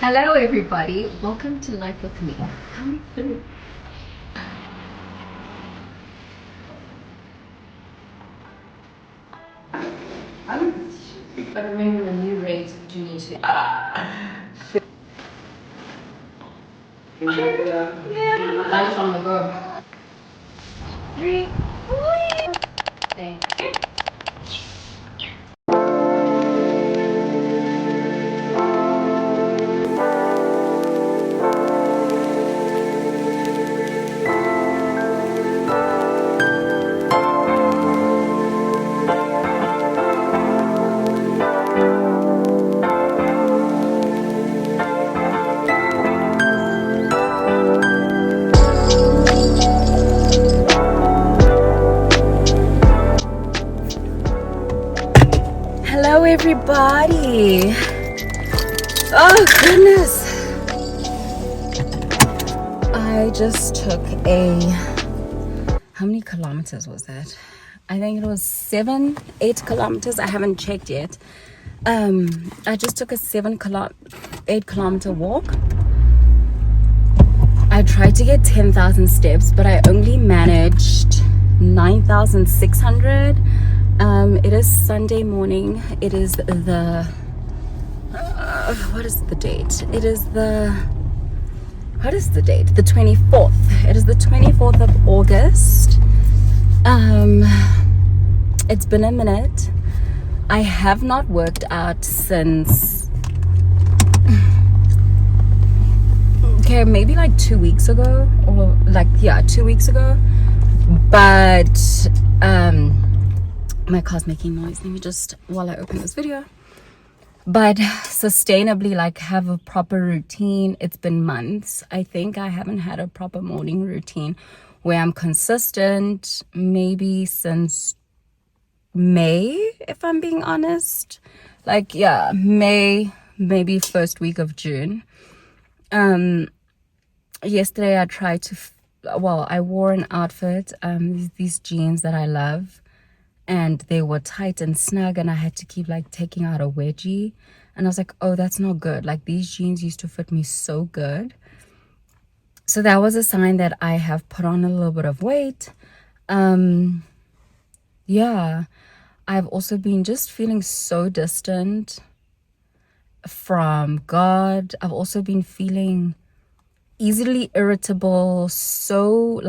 Hello everybody, welcome to Life with Me. Come through. But remember the new rates do need to lights on the go. 3, 4, thank you. Hello everybody. Oh goodness, I just took how many kilometers was that? I think it was 8 kilometers. I haven't checked yet. I just took a 8 kilometer walk. I tried to get 10,000 steps, but I only managed 9,600. It is Sunday morning. It is the what is the date? What is the date? The 24th. It is the 24th of August. It's been a minute. I have not worked out since maybe like 2 weeks ago, or 2 weeks ago. But my car's making noise. Let me just, while I open this video. But sustainably, have a proper routine. It's been months. I think I haven't had a proper morning routine where I'm consistent, maybe since May, if I'm being honest. May, maybe first week of June. Yesterday I tried to, I wore an outfit, these jeans that I love. And they were tight and snug, and I had to keep taking out a wedgie, and I was like, oh, that's not good. These jeans used to fit me so good. So that was a sign that I have put on a little bit of weight. I've also been just feeling so distant from God. I've also been feeling easily irritable, so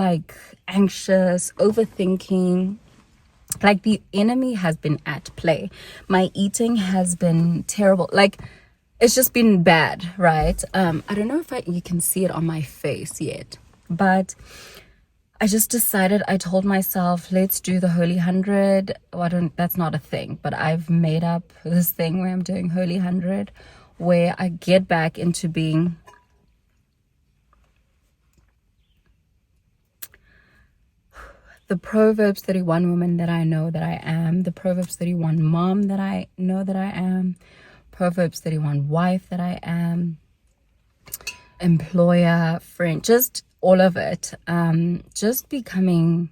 anxious, overthinking. The enemy has been at play. My eating has been terrible. It's just been bad, right? I don't know if you can see it on my face yet, but I just decided, I told myself, let's do the Holy 100. That's not a thing, but I've made up this thing where I'm doing Holy 100, where I get back into being the Proverbs 31 woman that I know that I am, the Proverbs 31 mom that I know that I am, Proverbs 31 wife that I am, employer, friend, just all of it. Just becoming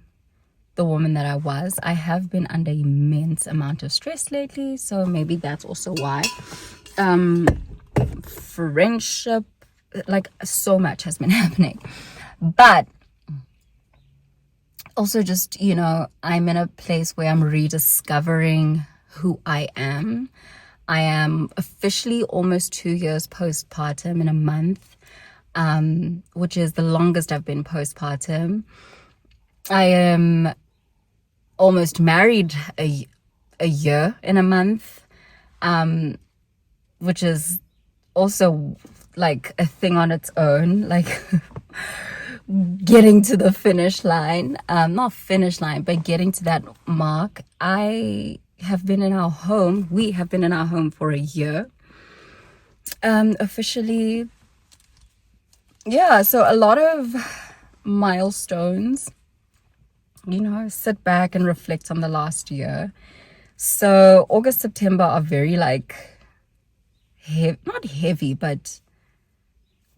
the woman that I was. I have been under immense amount of stress lately, so maybe that's also why. Friendship, so much has been happening. But also just, I'm in a place where I'm rediscovering who I am. I am officially almost 2 years postpartum in a month, which is the longest I've been postpartum. I am almost married a year in a month, which is also a thing on its own. Getting to the finish line, not finish line, but getting to that mark. We have been in our home for a year, officially. So a lot of milestones, sit back and reflect on the last year. So August, September are very not heavy, but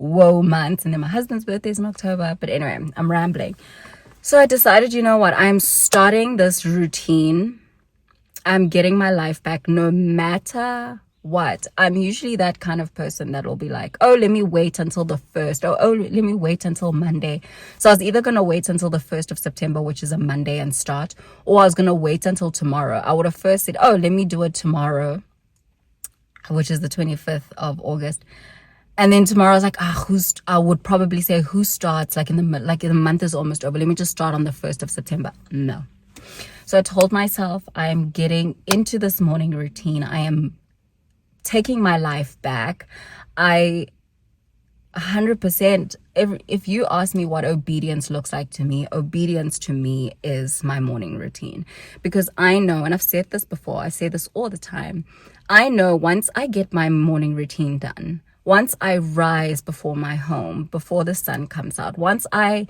whoa months. And then my husband's birthday is in October. But anyway, I'm rambling. So I decided, you know what, I'm starting this routine. I'm getting my life back no matter what? I'm usually that kind of person that will be like, oh, let me wait until the 1st, or oh, let me wait until Monday. So I was either going to wait until the 1st of September, which is a Monday, and start, or I was going to wait until tomorrow. I would have first said, oh, let me do it tomorrow, which is the 25th of August. And then tomorrow I was like, I would probably say, who starts like the month is almost over. Let me just start on the 1st of September. No. So I told myself I am getting into this morning routine. I am taking my life back. 100%, if you ask me what obedience looks like to me, obedience to me is my morning routine. Because I know, and I've said this before, I say this all the time, I know once I get my morning routine done, once I rise before my home, before the sun comes out, once I,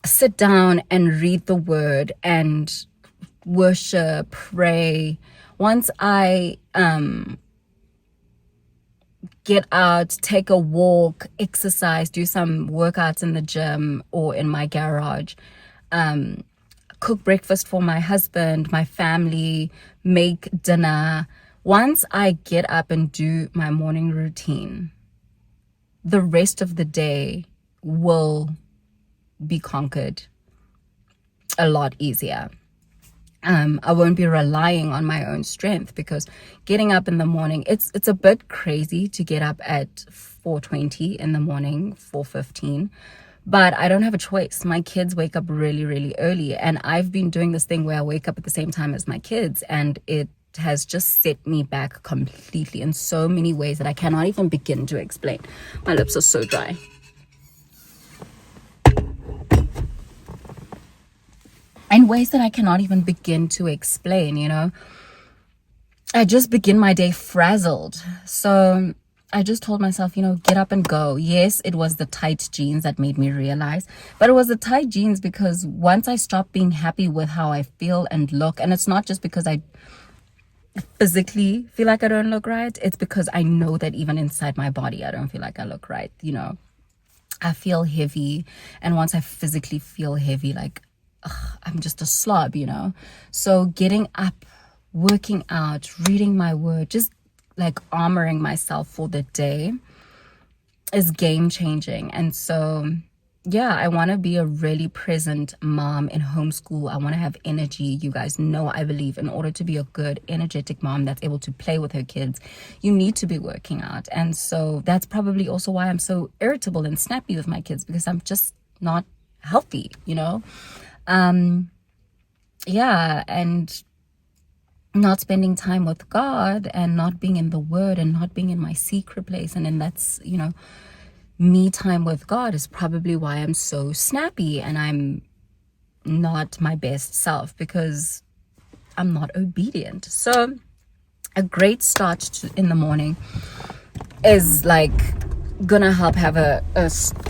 sit down and read the word and worship, pray, once I get out, take a walk, exercise, do some workouts in the gym or in my garage, cook breakfast for my husband, my family, make dinner. Once I get up and do my morning routine, the rest of the day will be conquered a lot easier. I won't be relying on my own strength, because getting up in the morning, it's a bit crazy to get up at 4:20 in the morning, 4:15, but I don't have a choice. My kids wake up really, really early, and I've been doing this thing where I wake up at the same time as my kids, and it has just set me back completely in so many ways that I cannot even begin to explain. My lips are so dry. In ways that I cannot even begin to explain, I just begin my day frazzled. So I just told myself, get up and go. Yes, it was the tight jeans that made me realize, but it was the tight jeans because once I stopped being happy with how I feel and look, and it's not just because I physically feel like I don't look right, it's because I know that even inside my body, I don't feel like I look right. I feel heavy, and once I physically feel heavy, like, I'm just a slob, So getting up, working out, reading my word, just like armoring myself for the day is game changing. And so, yeah, I want to be a really present mom in homeschool. I want to have energy. You guys know, I believe in order to be a good, energetic mom that's able to play with her kids, you need to be working out. And so that's probably also why I'm so irritable and snappy with my kids, because I'm just not healthy, and not spending time with God, and not being in the word, and not being in my secret place, and then that's me time with God is probably why I'm so snappy and I'm not my best self, because I'm not obedient. So a great start in the morning is like gonna help have a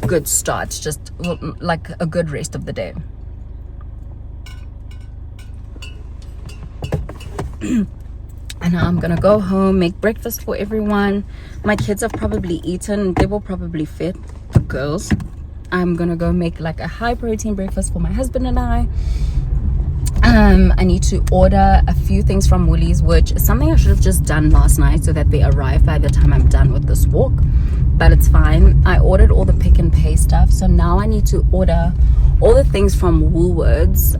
good start, just like a good rest of the day. And now I'm gonna go home, make breakfast for everyone. My kids have probably eaten, they will probably fit the girls. I'm gonna go make like a high protein breakfast for my husband and I need to order a few things from Woolies, which is something I should have just done last night so that they arrive by the time I'm done with this walk, but it's fine. I ordered all the pick and pay stuff, so now I need to order all the things from Woolworths.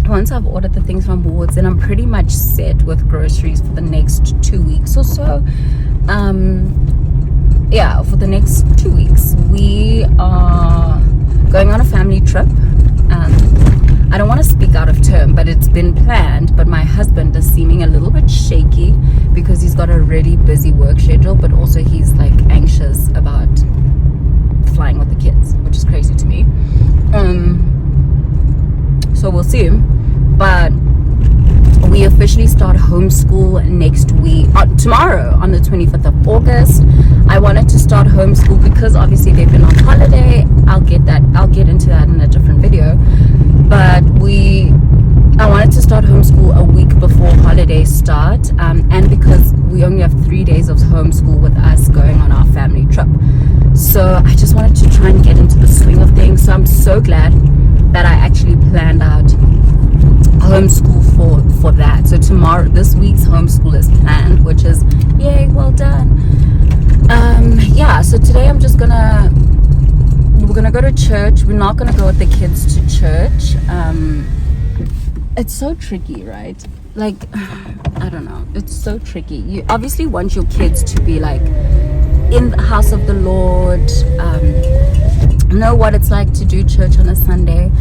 Once I've ordered the things from Woolworths, then I'm pretty much set with groceries for the next 2 weeks or so. For the next 2 weeks. We are going on a family trip. I don't want to speak out of term, but it's been planned. But my husband is seeming a little bit shaky because he's got a really busy work schedule, but also he's like anxious about flying with the kids, which is crazy to me. So we'll see. But we officially start homeschool next week, tomorrow on the 25th of August. I wanted to start homeschool because obviously they've been on holiday. I'll get into that in a different video. But I wanted to start homeschool a week before holidays start, and because we only have 3 days of homeschool with us going on our family trip. So I just wanted to try and get into the swing of things. So I'm so glad that I actually planned out homeschool for that. So tomorrow, this week's homeschool is planned, which is yay, well done. Yeah, so today we're gonna go to church. We're not gonna go with the kids to church. It's so tricky, right? Like, I don't know, it's so tricky. You obviously want your kids to be like in the house of the Lord, know what it's like to do church on a Sunday.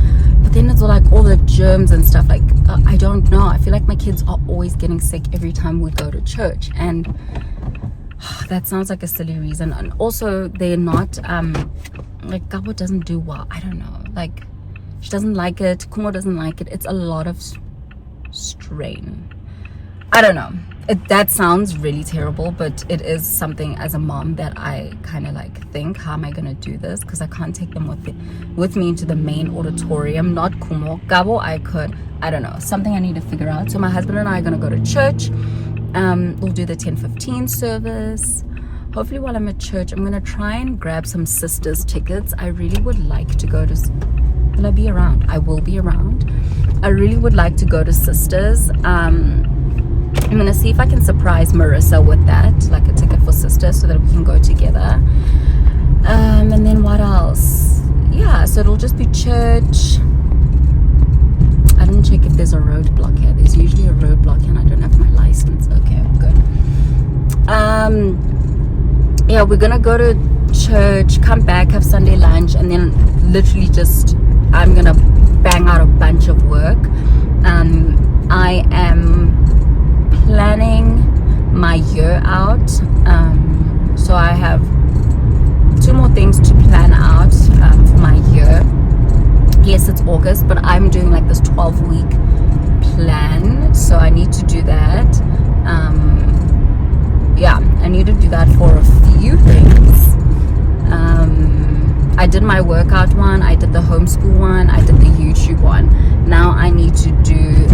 But then it's like all the germs and stuff, like I don't know, I feel like my kids are always getting sick every time we go to church, and that sounds like a silly reason. And also they're not like, Gabo doesn't do well, I don't know, like she doesn't like it, Kumo doesn't like it. It's a lot of strain. I don't know, that sounds really terrible, but it is something as a mom that I kind of like think, how am I gonna do this, because I can't take them with me into the main auditorium. Not Kumo. Gabo I could, I don't know, something I need to figure out. So my husband and I are gonna go to church. We'll do the 10:15 service. Hopefully while I'm at church, I'm gonna try and grab some sisters tickets. I really would like to go to, will I be around? I will be around. I really would like to go to sisters. I'm gonna see if I can surprise Marissa with that, like a ticket for sisters, so that we can go together. And then what else? Yeah, so it'll just be church. I didn't check if there's a roadblock here. There's usually a roadblock here and I don't have my license. Okay, good. Yeah, we're gonna go to church, come back, have Sunday lunch, and then literally just, I'm gonna bang out a bunch of work. I am planning my year out. So I have 2 more things to plan out for my year. Yes, it's August, but I'm doing like this 12-week plan, so I need to do that. Yeah, I need to do that for a few things. I did my workout one, I did the homeschool one, I did the YouTube one. Now I need to do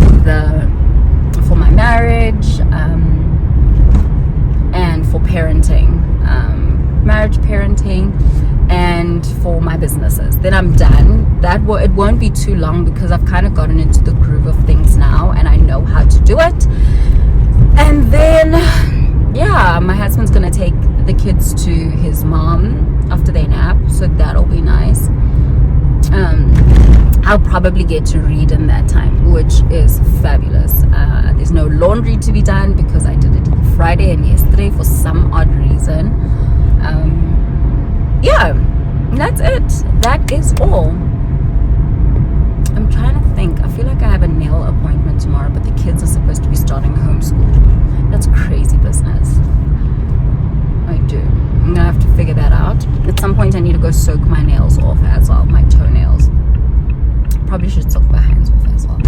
for my marriage, and for parenting, marriage, parenting, and for my businesses. Then I'm done. It won't be too long because I've kind of gotten into the groove of things now and I know how to do it. And then yeah, my husband's gonna take the kids to his mom after they nap, so that'll be nice. I'll probably get to read in that time, which is fabulous. There's no laundry to be done because I did it Friday and yesterday for some odd reason. Yeah, that's it. That is all. I'm trying to think. I feel like I have a nail appointment tomorrow, but the kids are supposed to be starting homeschool. That's crazy business. I do. I'm gonna have to figure that out. At some point I need to go soak my nails off as well, my toenails. Probably should soak my hands off as well.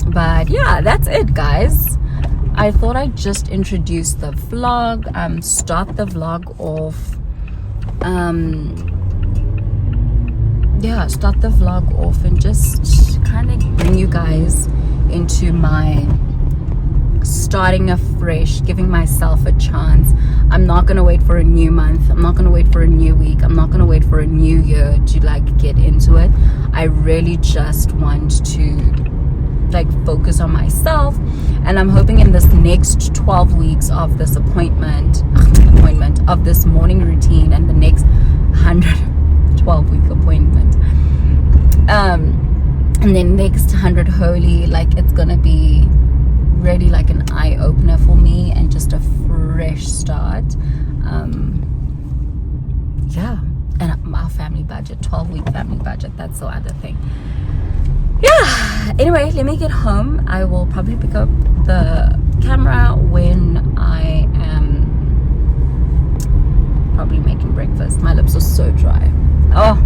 But yeah, that's it, guys. I thought I'd just introduce the vlog, start the vlog off. Yeah, start the vlog off and just kind of bring you guys into my starting afresh, giving myself a chance. I'm not gonna wait for a new month, I'm not gonna wait for a new week, I'm not gonna wait for a new year to like get into it. I really just want to like focus on myself, and I'm hoping in this next 12 weeks of this appointment of this morning routine and the next 112-week appointment, and then next 100 holy, like it's gonna be really like an eye-opener for me and just a fresh start. Yeah, and our family budget, 12-week family budget, that's the other thing. Yeah, anyway, let me get home. I will probably pick up the camera when I am probably making breakfast. My lips are so dry. Oh.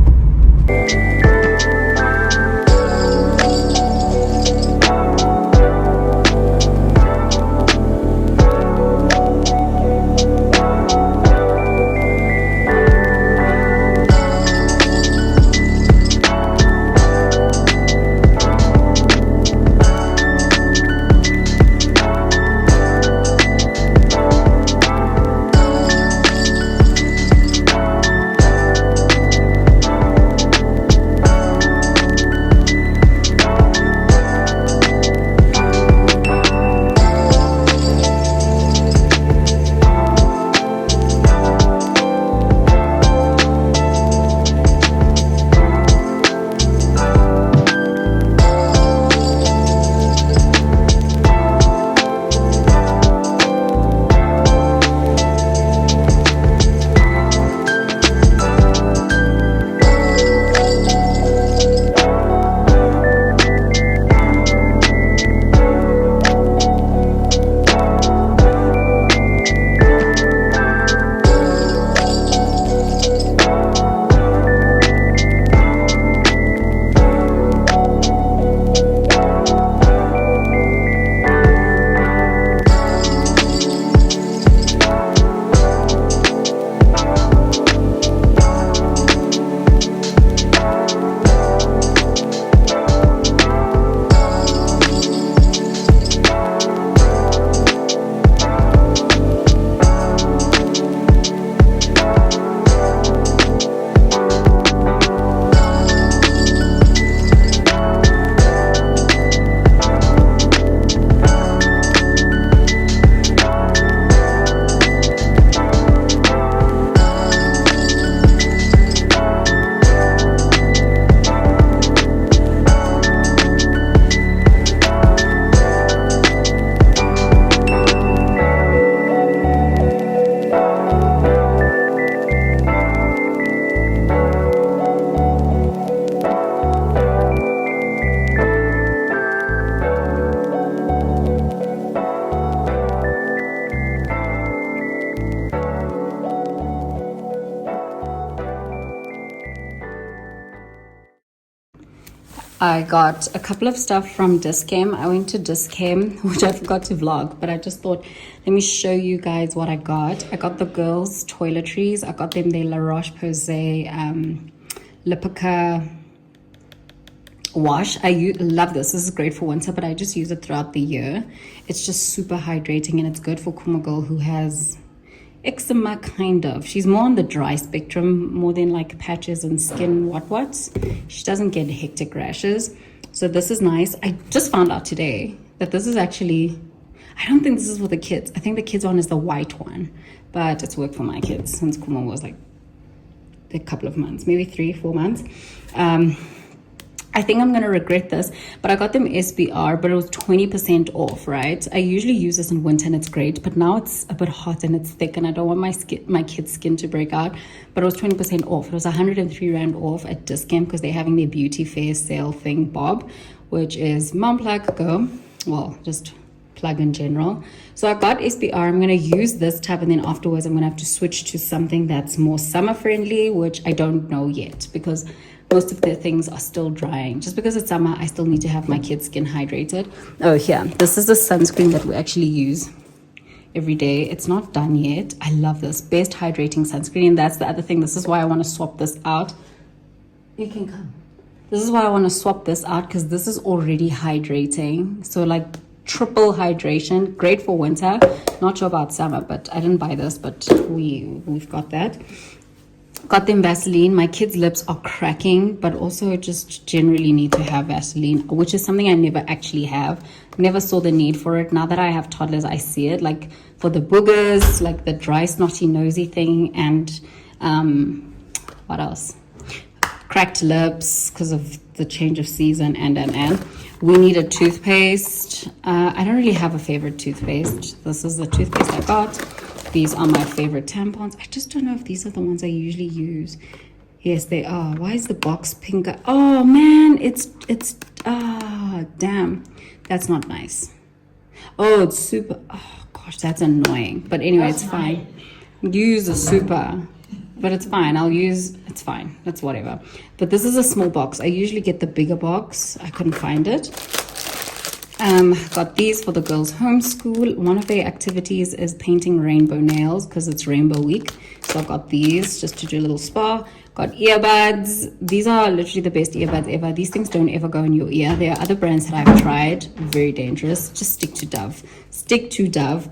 I got a couple of stuff from Dischem. I went to Dischem, which I forgot to vlog, but I just thought, let me show you guys what I got. I got the girls' toiletries. I got them their La Roche-Posay Lipica wash. I love this. This is great for winter, but I just use it throughout the year. It's just super hydrating, and it's good for Kuma girl who has eczema, kind of. She's more on the dry spectrum, more than like patches and skin what's. She doesn't get hectic rashes. So this is nice. I just found out today that this is actually, I don't think this is for the kids. I think the kids one is the white one, but it's worked for my kids since Kuma was like a couple of months, maybe 3-4 months. I think I'm going to regret this, but I got them SBR, but it was 20% off, right? I usually use this in winter and it's great, but now it's a bit hot and it's thick and I don't want my kids' skin to break out, but it was 20% off. It was 103 Rand off at Dischem because they're having their beauty fair sale thing, Bob, which is mom plug, go. Well, just plug in general. So I got SBR. I'm going to use this tab and then afterwards I'm going to have to switch to something that's more summer friendly, which I don't know yet because most of their things are still drying. Just because it's summer, I still need to have my kids' skin hydrated. Oh, here. This is the sunscreen that we actually use every day. It's not done yet. I love this. Best hydrating sunscreen. And that's the other thing. This is why I want to swap this out. You can come. This is why I want to swap this out because this is already hydrating. So like triple hydration. Great for winter. Not sure about summer, but I didn't buy this, but we've got that. Got them Vaseline. My kids' lips are cracking, but also just generally need to have Vaseline, which is something I never actually have. Never saw the need for it. Now that I have toddlers, I see it. Like for the boogers, like the dry, snotty, nosy thing, and what else? Cracked lips because of the change of season, and we need a toothpaste. I don't really have a favorite toothpaste. This is the toothpaste I got. These are my favorite tampons. I just don't know if these are the ones I usually use. Yes, they are. Why is the box pink? Oh man, it's damn. That's not nice. Oh, it's super. Oh gosh, that's annoying. But anyway, it's fine. Use a super. But it's fine. It's fine. That's whatever. But this is a small box. I usually get the bigger box. I couldn't find it. Got these for the girls' homeschool. One of their activities is painting rainbow nails because it's rainbow week. So I've got these just to do a little spa. Got earbuds. These are literally the best earbuds ever. These things don't ever go in your ear. There are other brands that I've tried. Very dangerous. Just stick to Dove. Stick to Dove.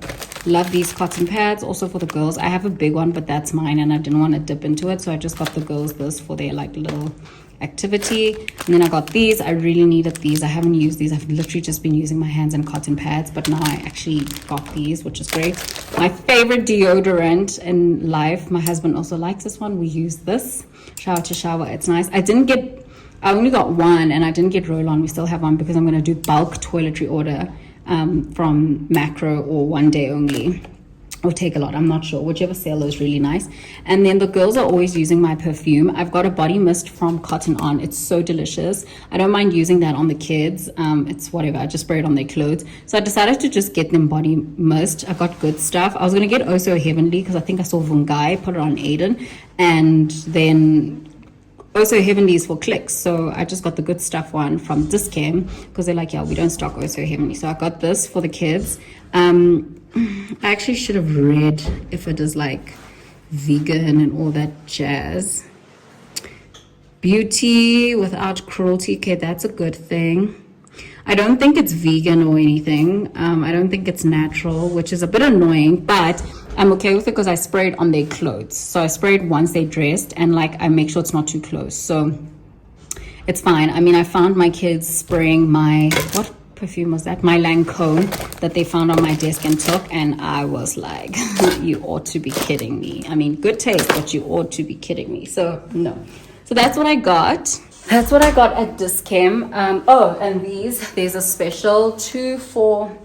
Love these cotton pads. Also for the girls. I have a big one, but that's mine and I didn't want to dip into it. So I just got the girls this for their like little activity. And then I got these. I really needed these. I haven't used these. I've literally just been using my hands and cotton pads, but now I actually got these, which is great. My favorite deodorant in life. My husband also likes this one. We use this shower to shower. It's nice. I only got one and I didn't get roll-on. We still have one because I'm going to do bulk toiletry order from Macro or one day only. Or take a lot, I'm not sure, whichever sale is really nice. And then the girls are always using my perfume. I've got a body mist from Cotton On. It's so delicious. I don't mind using that on the kids. It's whatever, I just spray it on their clothes. So I decided to just get them body mist. I got good stuff. I was going to get Oh So Heavenly because I think I saw Vungai put it on Aiden, and then Also Heavenly is for clicks. So I just got the good stuff one from Dischem because they're like, yeah, we don't stock Also Heavenly. So I got this for the kids. I actually should have read if it is like vegan and all that jazz. Beauty without cruelty. Okay, that's a good thing. I don't think it's vegan or anything. I don't think it's natural, which is a bit annoying, but I'm okay with it because I sprayed on their clothes. So I sprayed once they dressed and like I make sure it's not too close. So it's fine. I mean, I found my kids spraying my, what perfume was that? My Lancome that they found on my desk and took, and I was like, you ought to be kidding me. I mean, good taste, but you ought to be kidding me. So no. So that's what I got. That's what I got at Dischem. Oh, and there's a special 2 for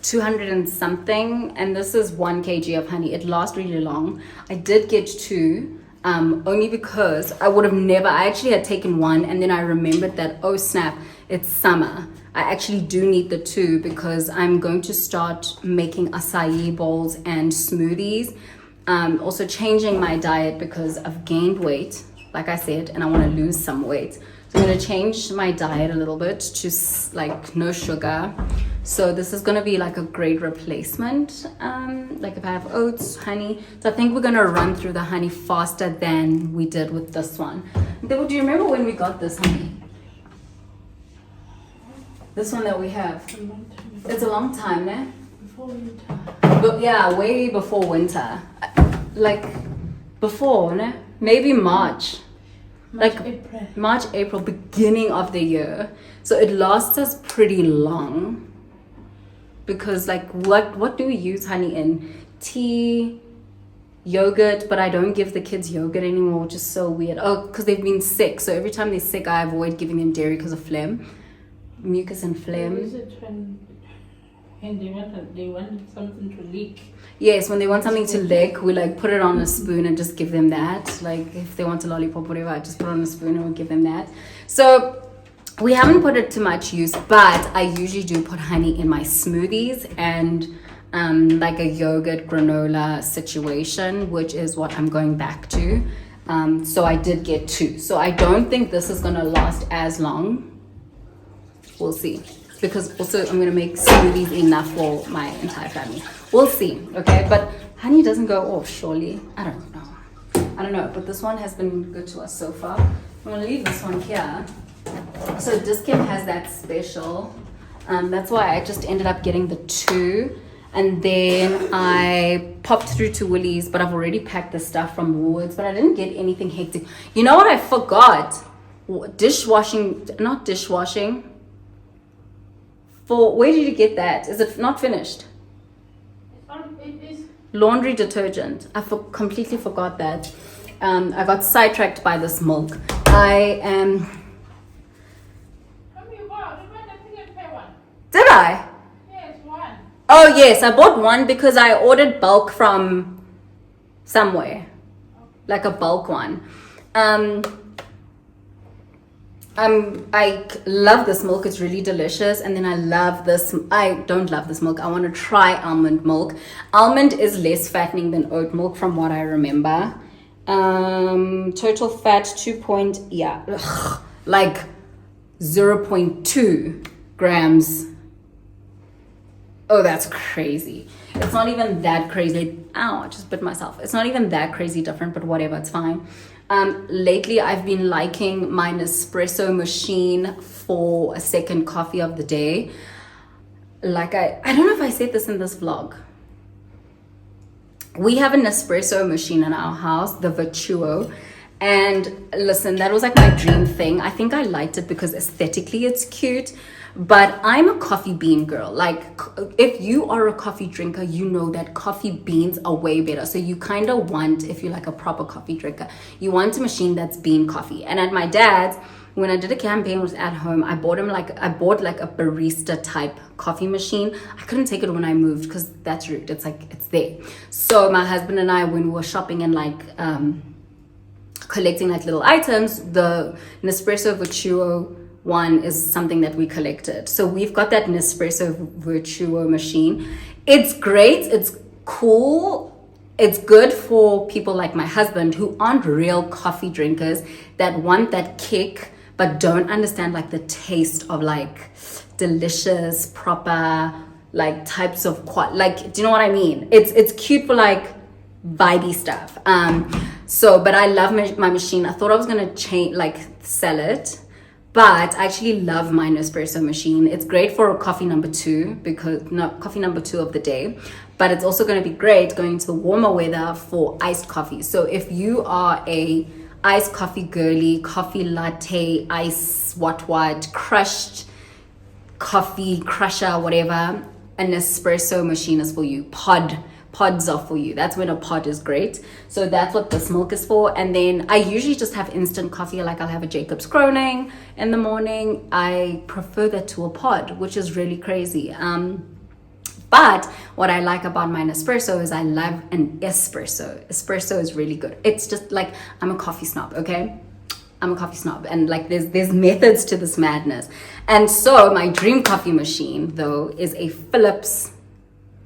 200 and something, and this is 1 kg of honey. It lasts really long. I did get 2. Only because I actually had taken 1 and then I remembered that, oh snap, it's summer. I actually do need the 2 because I'm going to start making acai bowls and smoothies. Also changing my diet because I've gained weight, like I said, and I want to lose some weight. So I'm going to change my diet a little bit to like no sugar. So this is going to be like a great replacement. Like if I have oats, honey. So I think we're going to run through the honey faster than we did with this one. Do you remember when we got this honey? This one that we have. It's a long time, né? Before winter. But yeah, way before winter. Like before, né? Maybe March. March, April, beginning of the year. So it lasts us pretty long. Because like what do we use honey in? Tea, yogurt, but I don't give the kids yogurt anymore, which is so weird. Oh, because they've been sick. So every time they're sick, I avoid giving them dairy because of phlegm. Mucus and phlegm. Is it when they want something to lick? Yes, when they want something to lick, we like put it on a spoon and just give them that. Like if they want a lollipop, whatever, I just put it on a spoon and we give them that. So we haven't put it to much use, but I usually do put honey in my smoothies and like a yogurt granola situation, which is what I'm going back to. So I did get 2. So I don't think this is gonna last as long. We'll see. Because also I'm gonna make smoothies enough for my entire family. We'll see, okay? But honey doesn't go off, surely. I don't know, but this one has been good to us so far. I'm gonna leave this one here. So Dischem has that special. That's why I just ended up getting the 2. And then I popped through to Woolies, but I've already packed the stuff from Woolworths, but I didn't get anything hectic. You know what I forgot? Not dishwashing. Where did you get that? Is it not finished? It is. Laundry detergent. I completely forgot that. I got sidetracked by this milk. I am... Did I? Yes, one. Oh yes, I bought one because I ordered bulk from somewhere. Like a bulk one. I love this milk. It's really delicious. And then I don't love this milk. I want to try almond milk. Almond is less fattening than oat milk from what I remember. Total fat like 0.2 grams. Oh, that's crazy. It's not even that crazy. Ow, I just bit myself. It's not even that crazy different, but whatever, it's fine. Lately, I've been liking my Nespresso machine for a second coffee of the day. Like I don't know if I said this in this vlog. We have a Nespresso machine in our house, the Virtuo. And listen, that was like my dream thing. I think I liked it because aesthetically it's cute. But I'm a coffee bean girl. Like, if you are a coffee drinker, you know that coffee beans are way better. So you kind of want, if you're like a proper coffee drinker, you want a machine that's bean coffee. And at my dad's, when I did a campaign was at home, I bought like a barista type coffee machine. I couldn't take it when I moved because that's rude. It's like, it's there. So my husband and I, when we were shopping and like collecting like little items, the Nespresso Virtuo one is something that we collected. So we've got that Nespresso Virtuo machine. It's great. It's cool. It's good for people like my husband who aren't real coffee drinkers that want that kick but don't understand like the taste of like delicious, proper like types of like, do you know what I mean? It's cute for like vibey stuff. But I love my machine. I thought I was gonna sell it. But I actually love my Nespresso machine. It's great for a coffee number 2 coffee number 2 of the day. But it's also going to be great going into the warmer weather for iced coffee. So if you are a iced coffee girly, coffee latte, ice, crushed coffee crusher, whatever, a Nespresso machine is for you. Pods are for you. That's when a pod is great. So that's what this milk is for. And then I usually just have instant coffee. Like I'll have a Jacob's Kroning in the morning. I prefer that to a pod, which is really crazy. But what I like about my Nespresso is I love an espresso. Espresso is really good. It's just like, I'm a coffee snob, okay? I'm a coffee snob, and like there's methods to this madness. And so my dream coffee machine though is a Philips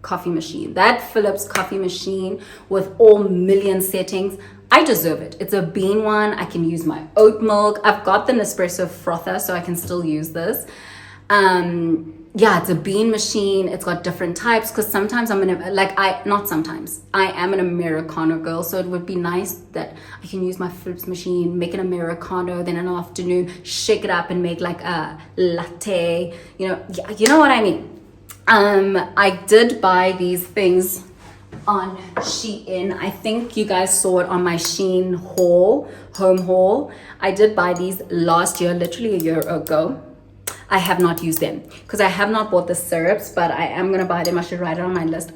coffee machine. That Philips coffee machine with all million settings, I deserve it. It's a bean one. I can use my oat milk. I've got the Nespresso frother, so I can still use this. Yeah, it's a bean machine. It's got different types, because sometimes I am an Americano girl, so it would be nice that I can use my Philips machine, make an Americano, then in the afternoon shake it up and make like a latte. You know what I mean. I did buy these things on Shein. I think you guys saw it on my Shein home haul. I did buy these last year, literally a year ago. I have not used them because I have not bought the syrups, but I am gonna buy them. I should write it on my list.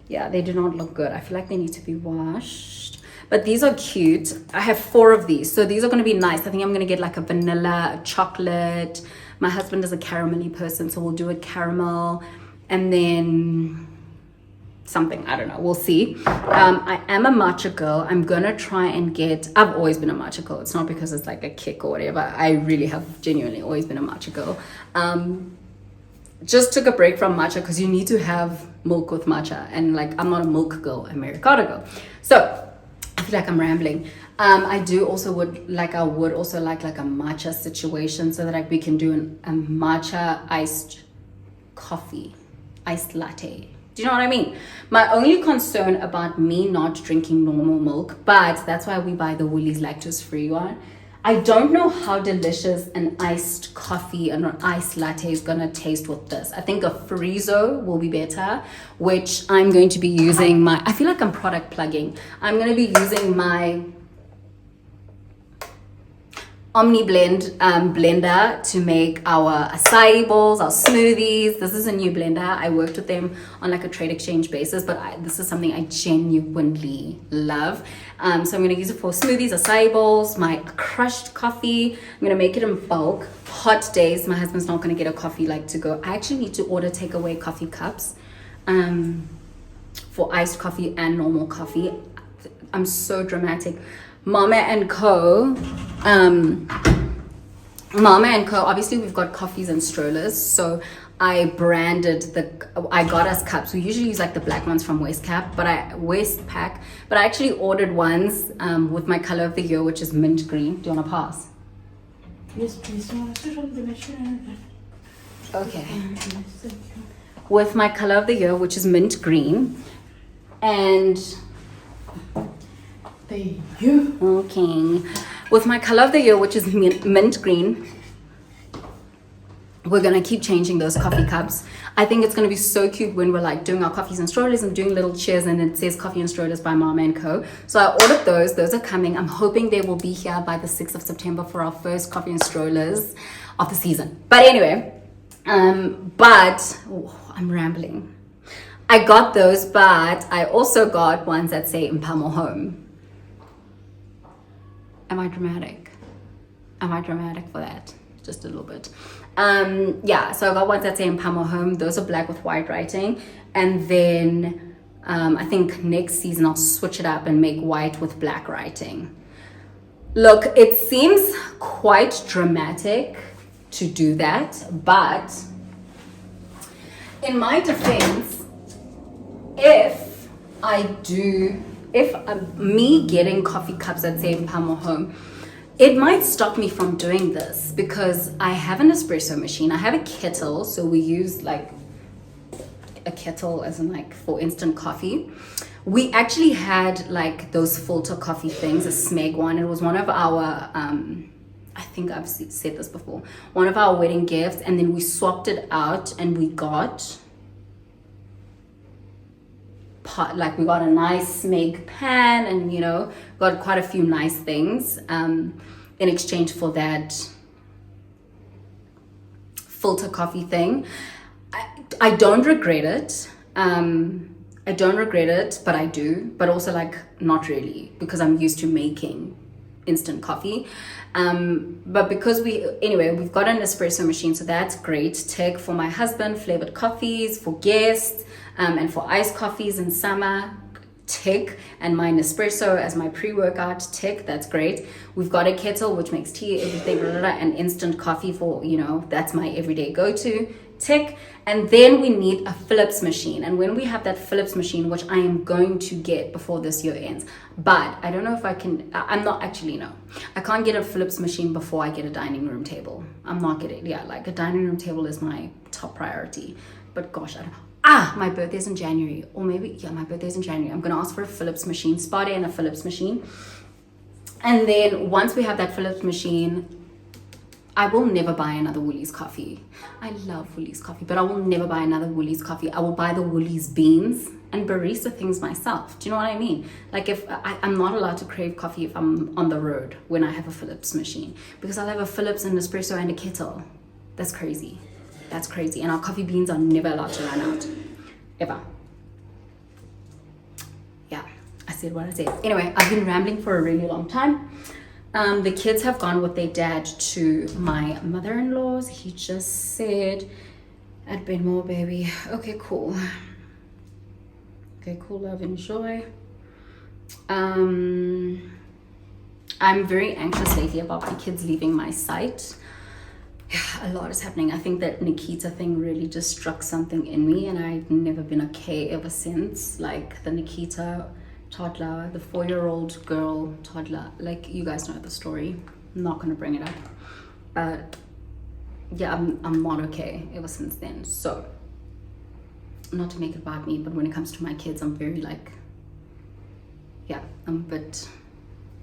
Yeah, they do not look good. I feel like they need to be washed, but these are cute. I have 4 of these, so these are gonna be nice. I think I'm gonna get like a vanilla, a chocolate. My husband is a caramelly person, so we'll do a caramel, and then something, I don't know, we'll see. I am a matcha girl. I'm gonna try and I've always been a matcha girl. It's not because it's like a kick or whatever. I really have genuinely always been a matcha girl. Just took a break from matcha because you need to have milk with matcha, and like I'm not a milk girl, I'm a Americano girl. So I feel like I'm rambling. I would also like a matcha situation, so that like we can do a matcha iced coffee, iced latte. Do you know what I mean? My only concern about me not drinking normal milk, but that's why we buy the Woolies lactose-free one. I don't know how delicious an iced coffee and an iced latte is gonna taste with this. I think a Friezo will be better, which I'm going to be using I feel like I'm product plugging. I'm gonna be using my Omni Blend blender to make our acai bowls, our smoothies. This is a new blender. I worked with them on like a trade exchange basis, but this is something I genuinely love. So I'm going to use it for smoothies, acai bowls, my crushed coffee. I'm going to make it in bulk. Hot days, my husband's not going to get a coffee like to go. I actually need to order takeaway coffee cups for iced coffee and normal coffee. I'm so dramatic. Mama and Co, obviously we've got coffees and strollers, so I got us cups. We usually use like the black ones from Westpac, but I actually ordered ones with my color of the year, which is mint green. Do you want to pass? Yes, please. Okay. With my color of the year, which is mint green, and thank you. Okay. With my color of the year, which is mint green, we're gonna keep changing those coffee cups. I think it's gonna be so cute when we're like doing our coffees and strollers and doing little cheers, and it says Coffee and Strollers by Mama and Co. So I ordered those. Those are coming. I'm hoping they will be here by the 6th of September for our first Coffee and Strollers of the season. But anyway, I'm rambling. I got those, but I also got ones that say Impamo Home. Am I dramatic? Am I dramatic for that? Just a little bit. Yeah, so I got ones that say Impamo Home. Those are black with white writing. And then I think next season I'll switch it up and make white with black writing. Look, it seems quite dramatic to do that, but in my defense, if me getting coffee cups that say Impamo Home, it might stop me from doing this because I have an espresso machine. I have a kettle, so we use like a kettle as in like for instant coffee. We actually had like those filter coffee things, a Smeg one. It was one of our I think I've said this before, one of our wedding gifts, and then we swapped it out and we got we got a nice Smeg pan, and you know, got quite a few nice things in exchange for that filter coffee thing. I don't regret it. I don't regret it, but I do, but also like not really, because I'm used to making instant coffee. But because we've got an espresso machine, so that's great. Tech for my husband, flavored coffees for guests, and for iced coffees in summer, tick, and my Nespresso as my pre-workout, tick, that's great. We've got a kettle which makes tea, everything, and instant coffee for, you know, that's my everyday go-to, tick. And then we need a Philips machine. And when we have that Philips machine, which I am going to get before this year ends, but I don't know if I can, I'm not actually, no. I can't get a Philips machine before I get a dining room table. I'm not getting, yeah, like a dining room table is my top priority. But gosh, I don't know. My birthday's in January. Or maybe, yeah, my birthday's in January. I'm going to ask for a Philips machine, spa day and a Philips machine. And then once we have that Philips machine, I will never buy another Woolies coffee. I love Woolies coffee, but I will never buy another Woolies coffee. I will buy the Woolies beans and barista things myself. Do you know what I mean? Like if I'm not allowed to crave coffee if I'm on the road when I have a Philips machine, because I'll have a Philips, an espresso and a kettle. That's crazy. That's crazy. And our coffee beans are never allowed to run out, ever. Yeah, I said what I said. Anyway, I've been rambling for a really long time. The kids have gone with their dad to my mother-in-law's. He just said, at Benmore, baby. Okay, cool. Okay, cool, love, enjoy. I'm very anxious lately about my kids leaving my sight. A lot is happening. I think that Nikita thing really just struck something in me, and I've never been okay ever since. Like the Nikita toddler, the 4-year-old girl toddler, like you guys know the story. I'm not gonna bring it up, but yeah, I'm not okay ever since then. So not to make it about me, but when it comes to my kids, I'm very like, yeah, it's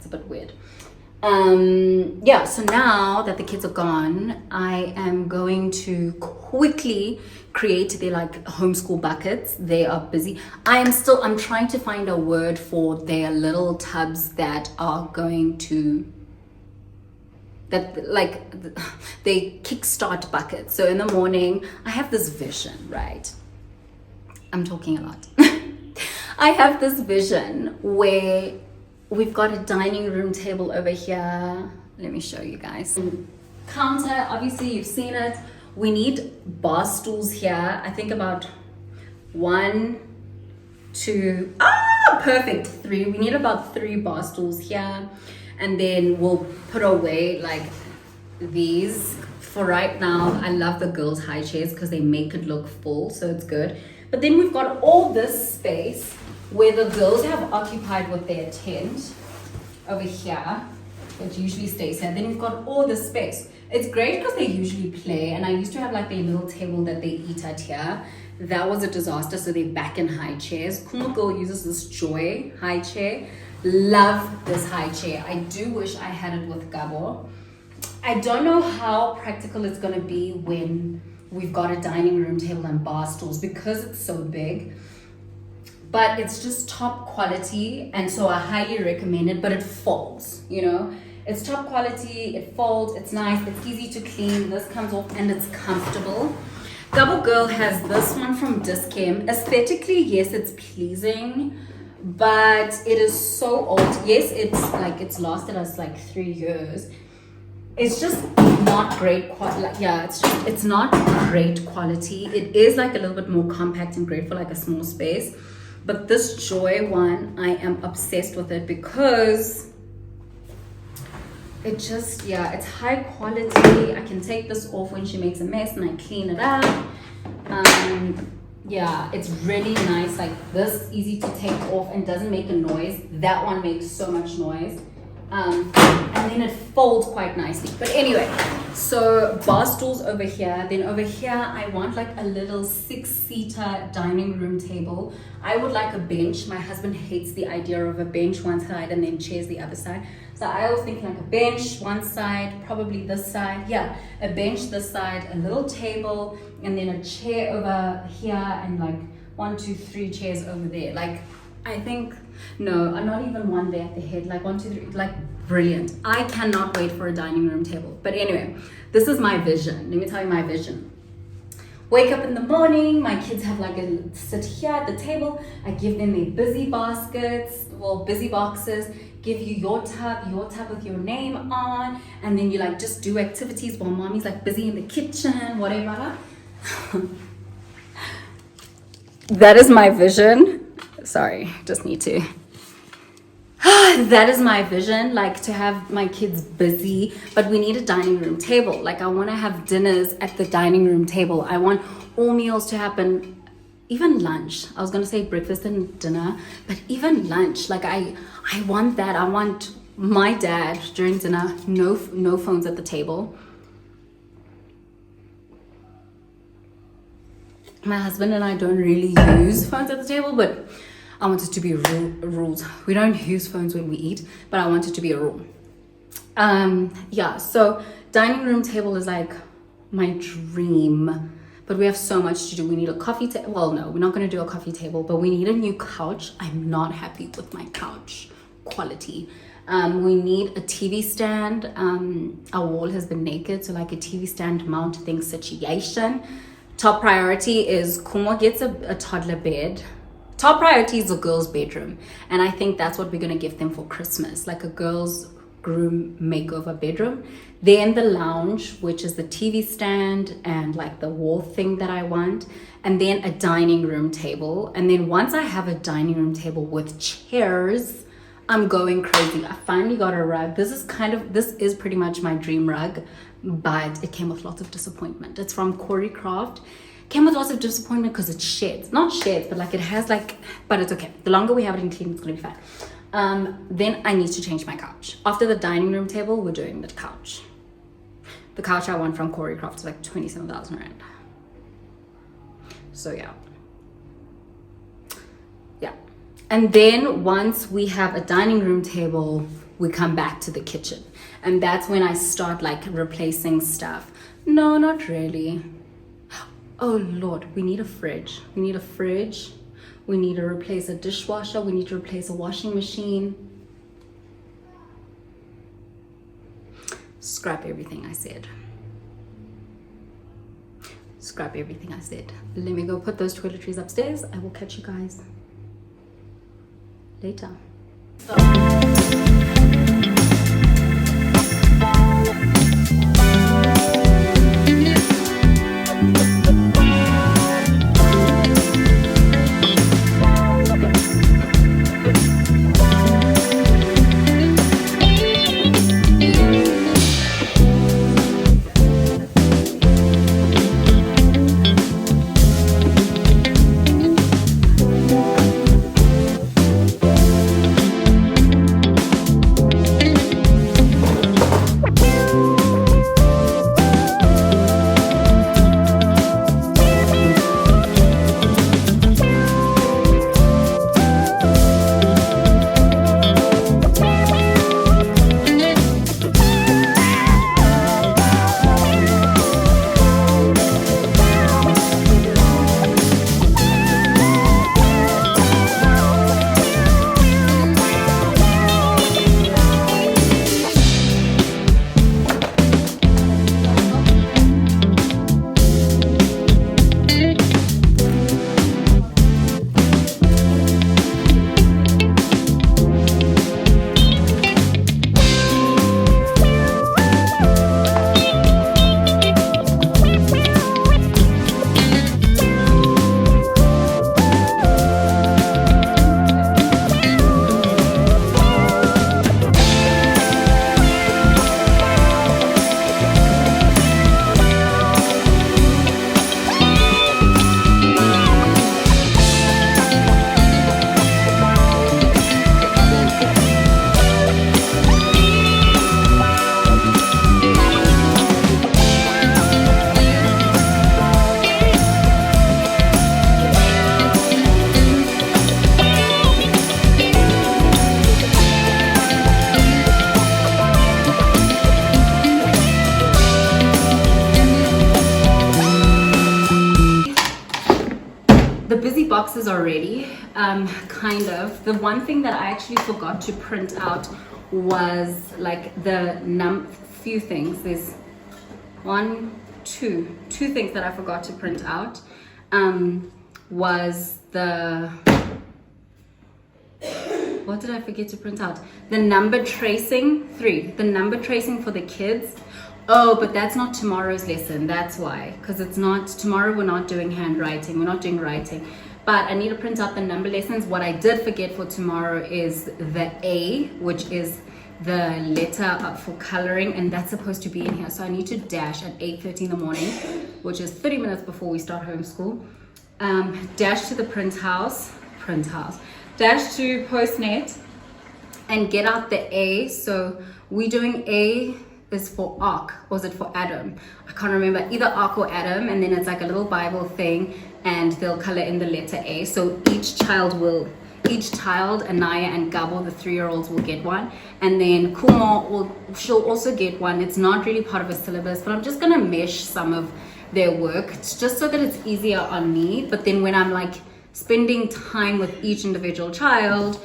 a bit weird. Yeah, so now that the kids are gone, I am going to quickly create their like homeschool buckets. They are busy. I'm trying to find a word for their little tubs that are going to, that like they kickstart buckets. So in the morning, I have this vision, right? I'm talking a lot. I have this vision where we've got a dining room table over here. Let me show you guys. Counter, obviously you've seen it. We need bar stools here. I think about 1, 2, perfect, 3. We need about 3 bar stools here. And then we'll put away like these. For right now, I love the girls' high chairs because they make it look full, so it's good. But then we've got all this space where the girls have occupied with their tent over here. It usually stays here. Then we've got all this space. It's great because they usually play, and I used to have like their little table that they eat at here. That was a disaster, so they're back in high chairs. Kuma girl uses this Joy high chair. Love this high chair. I do wish I had it with Gabo. I don't know how practical it's gonna be when we've got a dining room table and bar stools because it's so big. But it's just top quality, and so I highly recommend it. But it folds, you know, it's top quality, it folds, it's nice, it's easy to clean, this comes off, and it's comfortable. Double Girl has this one from Dischem. Aesthetically, yes, it's pleasing, but it is so old. Yes, it's lasted us like 3 years. It's just not great quality. Yeah, it's not great quality. It is like a little bit more compact and great for like a small space. But this Joy one, I am obsessed with it because it just, yeah, it's high quality. I can take this off when she makes a mess and I clean it up. Yeah, it's really nice. Like this, easy to take off and doesn't make a noise. That one makes so much noise. And then it folds quite nicely. But anyway, so bar stools over here. Then over here, I want like a little 6-seater dining room table. I would like a bench. My husband hates the idea of a bench one side and then chairs the other side. So I was thinking like a bench one side, probably this side. Yeah, a bench this side, a little table, and then a chair over here, and like 1, 2, 3 chairs over there. Like, I think, no, not even one there at the head, like 1, 2, 3, like brilliant. I cannot wait for a dining room table. But anyway, this is my vision. Let me tell you my vision. Wake up in the morning, my kids have like a sit here at the table. I give them their busy baskets, well, busy boxes, give you your tub with your name on, and then you like just do activities while mommy's like busy in the kitchen, whatever. That is my vision. Sorry, just need to. that is my vision, like to have my kids busy, but we need a dining room table. Like I want to have dinners at the dining room table. I want all meals to happen, even lunch. I was going to say breakfast and dinner, but even lunch. Like I want that. I want my dad during dinner, no phones at the table. My husband and I don't really use phones at the table, but I want it to be rules. We don't use phones when we eat, but I want it to be a rule. Yeah, so dining room table is like my dream, but we have so much to do. We need a coffee table. Well, no, we're not going to do a coffee table, but we need a new couch. I'm not happy with my couch quality. We need a TV stand. Our wall has been naked, so like a TV stand mount thing situation. Top priority is Kumo gets a toddler bed. Top priority is a girl's bedroom, and I think that's what we're going to give them for Christmas, like a girl's groom makeover bedroom. Then the lounge, which is the TV stand and like the wall thing that I want, and then a dining room table. And then once I have a dining room table with chairs, I'm going crazy. I finally got a rug. This is pretty much my dream rug, but it came with lots of disappointment. It's from Corey Craft. Came with lots of disappointment because it sheds. Not sheds, but like it has like, but it's okay. The longer we have it in clean, it's gonna be fine. Then I need to change my couch. After the dining room table, we're doing the couch. The couch I want from Corey Craft is like 27,000 rand. So yeah. And then once we have a dining room table, we come back to the kitchen. And that's when I start like replacing stuff. No, not really. Oh Lord, we need a fridge. We need to replace a dishwasher. We need to replace a washing machine. Scrap everything I said. Let me go put those toiletries upstairs. I will catch you guys later. Boxes already, kind of. The one thing that I actually forgot to print out was like the few things. There's two things that I forgot to print out. Was the, what did I forget to print out? The number tracing, the number tracing for the kids. Oh, but that's not tomorrow's lesson. That's why, because it's not tomorrow. We're not doing handwriting. We're not doing writing. but I need to print out the number lessons. What I did forget for tomorrow is the A, which is the letter for coloring, and that's supposed to be in here. So I need to dash at 8:30 in the morning, which is 30 minutes before we start homeschool. Dash to the print house, dash to Postnet and get out the A. So we're doing A is for Ark, or is it for Adam? I can't remember, either Ark or Adam, and then it's like a little Bible thing, and they'll color in the letter A. So each child, Anaya and Gabo, the 3-year-olds, will get one, and then Kumo she'll also get one. It's not really part of a syllabus, but I'm just gonna mesh some of their work. It's just so that it's easier on me. But then when I'm like spending time with each individual child,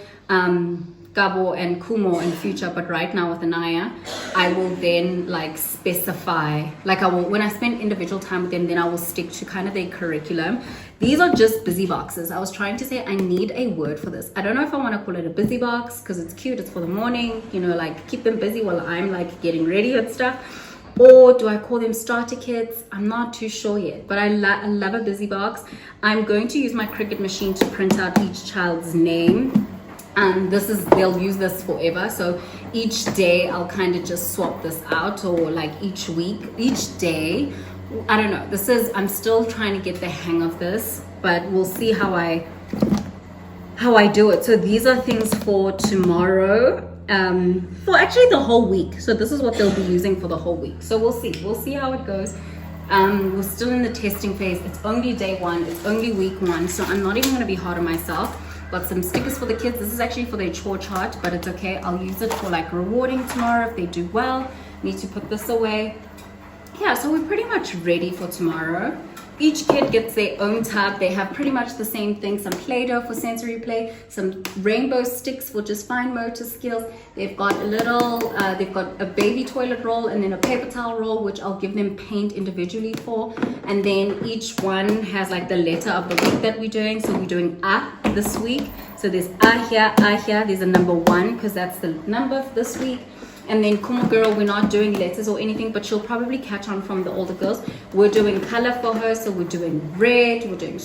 Gabo and Kumo in future, but right now with Anaya, I will then like specify, like when I spend individual time with them, then I will stick to kind of their curriculum. These are just busy boxes. I was trying to say I need a word for this. I don't know if I want to call it a busy box because it's cute, it's for the morning, you know, like keep them busy while I'm like getting ready and stuff. Or do I call them starter kits? I'm not too sure yet, but I love a busy box. I'm going to use my Cricut machine to print out each child's name. And they'll use this forever. So each day I'll kind of just swap this out, or like each week, each day. I don't know. I'm still trying to get the hang of this, but we'll see how I do it. So these are things for tomorrow. For actually the whole week. So this is what they'll be using for the whole week. So we'll see how it goes. We're still in the testing phase. It's only day 1, it's only week 1, so I'm not even going to be hard on myself. Got some stickers for the kids. This is actually for their chore chart, but it's okay. I'll use it for like rewarding tomorrow if they do well. Need to put this away. Yeah, so we're pretty much ready for tomorrow. Each kid gets their own tab. They have pretty much the same thing. Some Play-Doh for sensory play, some rainbow sticks for just fine motor skills. They've got they've got a baby toilet roll and then a paper towel roll, which I'll give them paint individually for. And then each one has like the letter of the week that we're doing. So we're doing A this week. So there's A here, there's a number 1 because that's the number for this week. And then Kumo girl, we're not doing letters or anything, but she'll probably catch on from the older girls. We're doing color for her, so we're doing red, we're doing red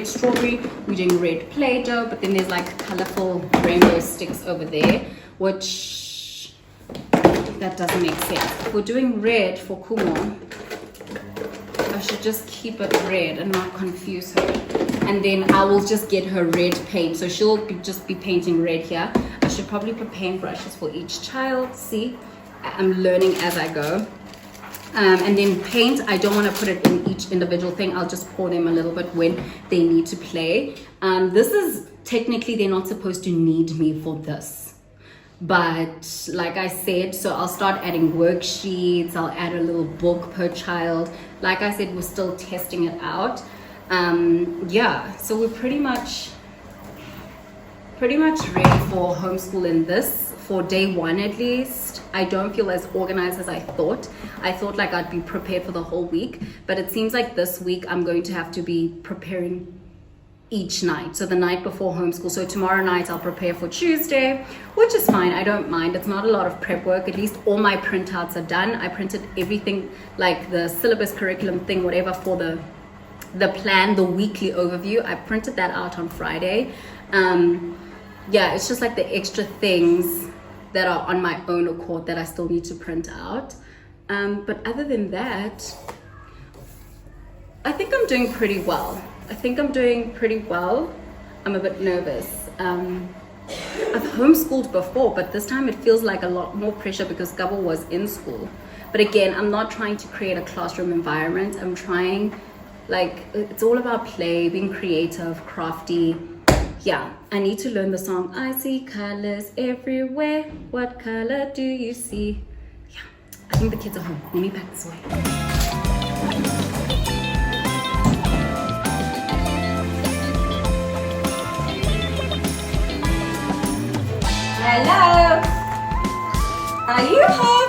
strawberry, we're doing red Play-Doh, but then there's like colorful rainbow sticks over there, which that doesn't make sense. If we're doing red for Kumo, I should just keep it red and not confuse her. And then I will just get her red paint, so she'll just be painting red here. I should probably put paint brushes for each child. See, I'm learning as I go. And then paint, I don't want to put it in each individual thing. I'll just pour them a little bit when they need to play. This is technically, they're not supposed to need me for this. But like I said, so I'll start adding worksheets. I'll add a little book per child. Like I said, we're still testing it out. Yeah, so we're pretty much ready for homeschool in this, for day 1 at least. I don't feel as organized as I thought. I thought like I'd be prepared for the whole week, but it seems like this week I'm going to have to be preparing each night. So the night before homeschool. So tomorrow night I'll prepare for Tuesday, which is fine. I don't mind. It's not a lot of prep work. At least all my printouts are done. I printed everything, like the syllabus, curriculum thing, whatever, for the plan, the weekly overview. I printed that out on Friday. Yeah, it's just like the extra things that are on my own accord that I still need to print out. But other than that, I think I'm doing pretty well. I'm a bit nervous. I've homeschooled before, but this time it feels like a lot more pressure because Gabo was in school. But again, I'm not trying to create a classroom environment. I'm trying, like, it's all about play, being creative, crafty. Yeah, I need to learn the song. I see colors everywhere. What color do you see? Yeah, I think the kids are home. Let me pack this away. Hello? Are you home?